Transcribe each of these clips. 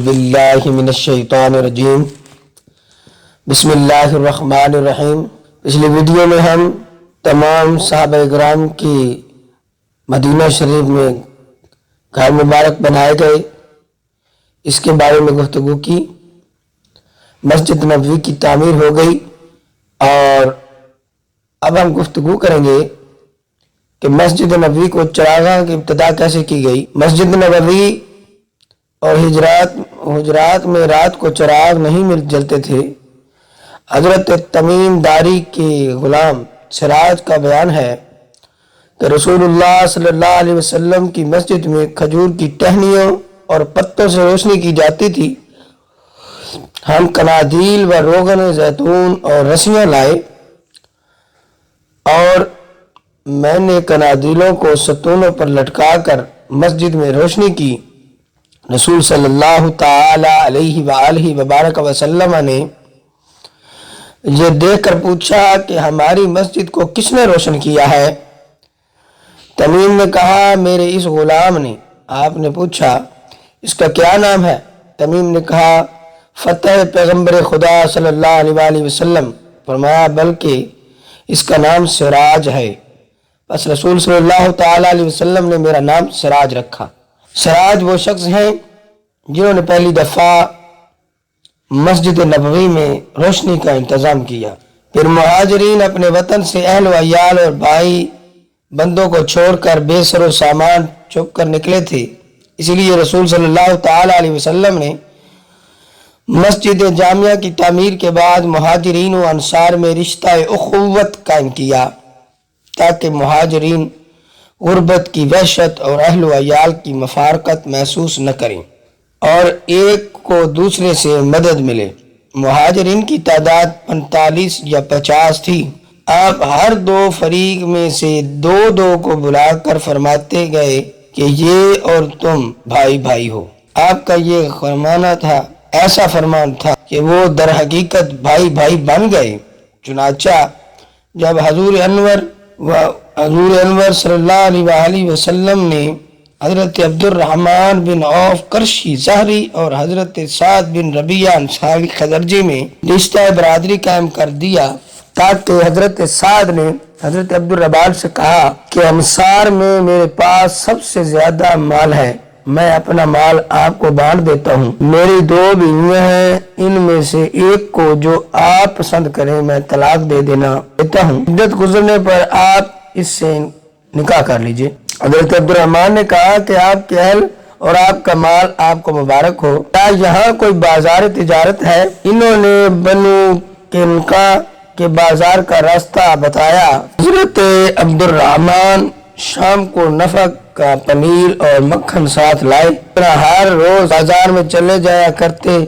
बिल्लाहि मिनश्शैतानिर्रजीम बिस्मिल्लाहिर्रहमानिर्रहीम। पिछली वीडियो में हम तमाम सहाबा इकराम की मदीना शरीफ में घर मुबारक बनाए गए इसके बारे में गुफ्तगू की। मस्जिद नबवी की तामीर हो गई और अब हम गुफ्तगू करेंगे कि मस्जिद नबवी को चरागाह की इब्तिदा कैसे की गई। मस्जिद नबवी और हुजरात में रात को चराग नहीं मिल जलते थे। हजरत तमीम दारी के गुलाम सिराज का बयान है कि रसूलुल्लाह सल्लल्लाहु अलैहि वसल्लम की मस्जिद में खजूर की टहनियों और पत्तों से रोशनी की जाती थी। हम कनादील व रोगन जैतून और रस्सियां लाए और मैंने कनादीलों को सतूनों पर लटका कर मस्जिद में रोशनी की। रसूल सल्लल्लाहु ताला अलैहि वालैहि वबारक वसल्लम ने ये देखकर पूछा कि हमारी मस्जिद को किसने रोशन किया है। तमीम ने कहा, मेरे इस गुलाम ने। आपने पूछा, इसका क्या नाम है? तमीम ने कहा, फतेह पैगम्बर खुदा सल्लल्लाहु अलैहि वसल्लम। फरमाया, बल्कि इसका नाम सिराज है। बस रसूल सल्लल्लाहु ताला अलैहि वसल्लम ने मेरा नाम सिराज रखा। सिराज वो शख्स हैं जिन्होंने पहली दफ़ा मस्जिद नबवी में रोशनी का इंतज़ाम किया। फिर मुहाजिरीन अपने वतन से अहल व अयाल और भाई बंदों को छोड़कर बेसरो सामान चुप कर निकले थे। इसलिए रसूल सल्लल्लाहु ताला अलैहि वसल्लम ने मस्जिद जामिया की तामीर के बाद मुहाजिरीन व अंसार में रिश्ता उखुवत कायम किया ताकि मुहाजिरीन गुर्बत की वहशत और अहल व अयाल की मफारकत महसूस न करें और एक को दूसरे से मदद मिले। मुहाजिरीन की तादाद 45 या 50 थी। आप हर दो फरीक में से दो दो को बुलाकर फरमाते गए कि ये और तुम भाई भाई हो। आपका ये फरमाना था, ऐसा फरमान था कि वो दर हकीकत भाई भाई बन गए। चुनाचा जब हजूर अनवर सल्लल्लाहु अलैहि वसल्लम ने हजरत अब्दुर्रहमान बिन औफ करशी ज़हरी और हजरत साद बिन रबिया अंसारी खजरजी में रिश्ता बरादरी कायम कर दिया ताकि हजरत साद ने हजरत अब्दुर्रहमान से कहा कि अंसार में मेरे पास सबसे ज्यादा माल है, मैं अपना माल आपको बांट देता हूँ। मेरी दो बीवियां हैं, इनमें से एक को जो आप पसंद करें मैं तलाक दे देता हूँ। इद्दत गुजरने पर आप इससे निकाह कर लीजिए। हजरत अब्दुर्रहमान ने कहा कि आपके अहल और आपका माल आपको मुबारक हो। क्या यहाँ कोई बाजार तिजारत है? इन्होंने बनु किनका के बाजार का रास्ता बताया। हजरत अब्दुर्रहमान शाम को नफक का पनीर और मक्खन साथ लाए। हर रोज बाजार में चले जाया करते।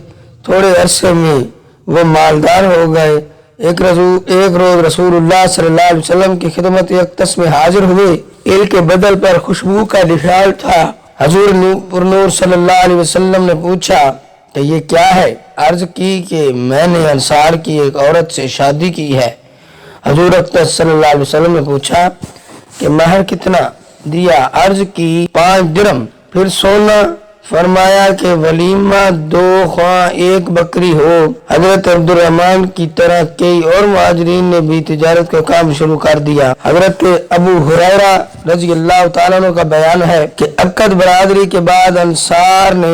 थोड़े अरसे में वो मालदार हो गए। एक रोज रसूलुल्लाह सल्लल्लाहु अलैहि वसल्लम की खिदमत यकतस में हाजिर हुए। इल के बदल पर खुशबू का निशान था। हजूर नूर सल्लल्लाहु अलैहि वसल्लम ने पूछा कि ये क्या है? अर्ज की कि मैंने अंसार की एक औरत से शादी की है। हजूर अक़दस सल्लल्लाहु अलैहि वसल्लम ने पूछा कि महर कितना दिया? अर्ज की 5 दिरहम। फिर सोना। फरमाया कि वलीमा 2 ख्वां 1 बकरी हो। हजरत अब्दुर्रहमान की तरह कई और मुहाजिरीन ने भी तिजारत का काम शुरू कर दिया। हजरत अबू हुरैरा रज़ियल्लाहु ताला अन्हु का बयान है कि अक़द बरादरी के बाद अंसार ने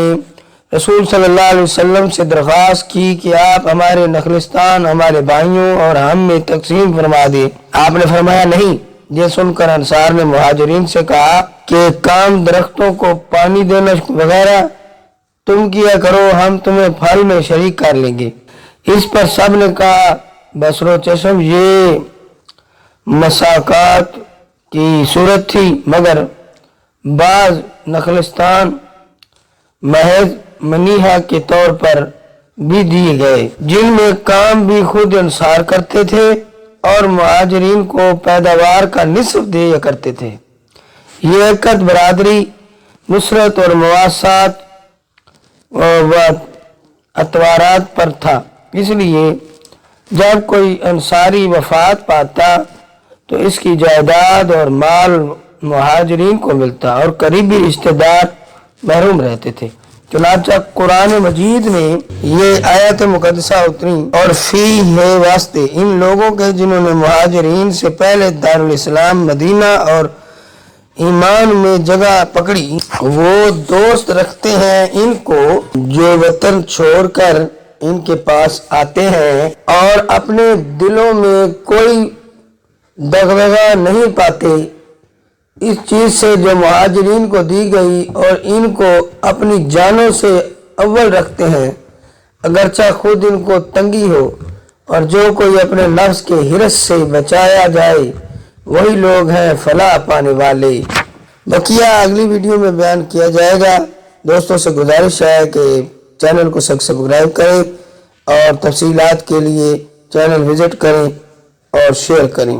रसूल सल्लल्लाहु अलैहि वसल्लम से दरख्वास्त की कि आप हमारे नखलिस्तान हमारे भाइयों और हम में तकसीम फरमा दे। आपने फरमाया नहीं। ये सुनकर अंसार ने मुहाजिरीन से कहा कि काम दरख्तों को पानी देना वगैरह तुम किया करो, हम तुम्हें फल में शरीक कर लेंगे। इस पर सब ने कहा, बसरो चशम ये मसाकात की सूरत थी, मगर बाज नखलिस्तान महज मनीहा के तौर पर भी दिए गए, जिनमें काम भी खुद अंसार करते थे और मुहाजिरीन को पैदावार का निस्फ दिया करते थे। ये अक़द बरादरी नुसरत और मुवासात व अतवारात पर था। इसलिए जब कोई अंसारी वफात पाता तो इसकी जायदाद और माल मुहाजिरीन को मिलता और करीबी रिश्तेदार महरूम रहते थे। चुनाचा कुरान मजीद में ये आयत मुकद्दसा उतरी और फी है वास्ते इन लोगों के जिन्होंने मुहाजिरीन से पहले दारुल इस्लाम मदीना और ईमान में जगह पकड़ी, वो दोस्त रखते हैं इनको जो वतन छोड़कर इनके पास आते हैं और अपने दिलों में कोई दगदगा नहीं पाते इस चीज से जो मुहाजिरीन को दी गई और इनको अपनी जानों से अव्वल रखते हैं, अगरचा खुद इनको तंगी हो। और जो कोई अपने नफ्स के हिरस से बचाया जाए वही लोग हैं फलाह पाने वाले। बकिया अगली वीडियो में बयान किया जाएगा। दोस्तों से गुजारिश है कि चैनल को सब्सक्राइब करें और तफसीलात के लिए चैनल विजिट करें और शेयर करें।